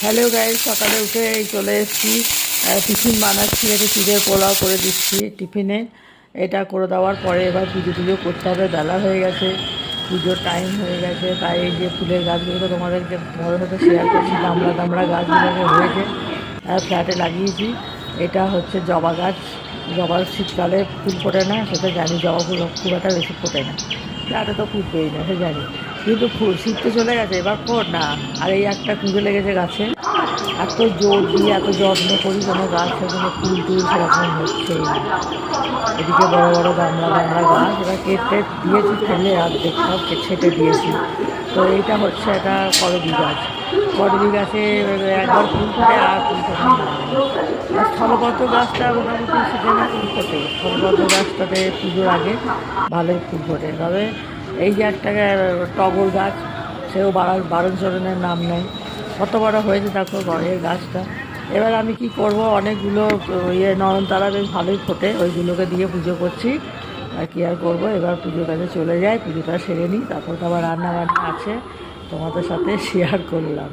Hello guys, সকালে উঠে এই চলে এসেছি। টিফিন বানাচ্ছি, একটু চিড়ের পোলাও করে দিচ্ছি টিফিনে। এটা করে দেওয়ার পরে এবার পুজো করতে হবে। বেলা হয়ে গেছে, পুজোর টাইম হয়ে গেছে। তাই এই যে ফুলের গাছগুলো তো তোমাদের সাথে শেয়ার করছি। দামড়া দামড়া গাছগুলোকে হয়েছে, ফ্ল্যাটে লাগিয়েছি। এটা হচ্ছে জবা গাছ। জবার শীতকালে ফুল ফোটে না, সেটা জানি। জবা ফুল খুব একটা বেশি ফোটে না, ফ্ল্যাটে তো ফুটবেই না, সে জানি। কিন্তু ফুল শীত তো চলে গেছে, এবার ফোট না। আর এই একটা কুঁজো লেগেছে গাছে, এত জোর দিয়ে এত যত্ন করি কোনো গাছ, সেখানে ফুল টুল সেরকম হচ্ছেই না। এদিকে বড় বড় গামলা গামলা গাছ, এবার কেটে দিয়েছি, ফেলে আর দেখলাম ছেটে দিয়েছি। তো এইটা হচ্ছে একটা করবী গাছ। করবী গাছে একবার ফুল ফোটে আর ফুল ফোটার নাম নেই। আর স্থলপদ্ম গাছটা মোটামুটি সিজনে ফুল ফোটে। স্থলপদ্ম গাছটাতে পুজোর আগে ভালোই ফুল ফোটে। তবে এই যে একটা টগর গাছ, সেও বারণ চরণের নাম নেয়। কত বড় হয়েছে দেখো ঘরের গাছটা। এবার আমি কি করব, অনেকগুলো নয়নতারা বেশ ভালোই ফোটে, ওইগুলোকে দিয়ে পুজো করছি। আর কি আর করবো, এবার পুজোর কাছে চলে যাই, পুজোটা সেরে নিই, তারপর তো আবার রান্না বান্না আছে, তোমাদের সাথে শেয়ার করলাম।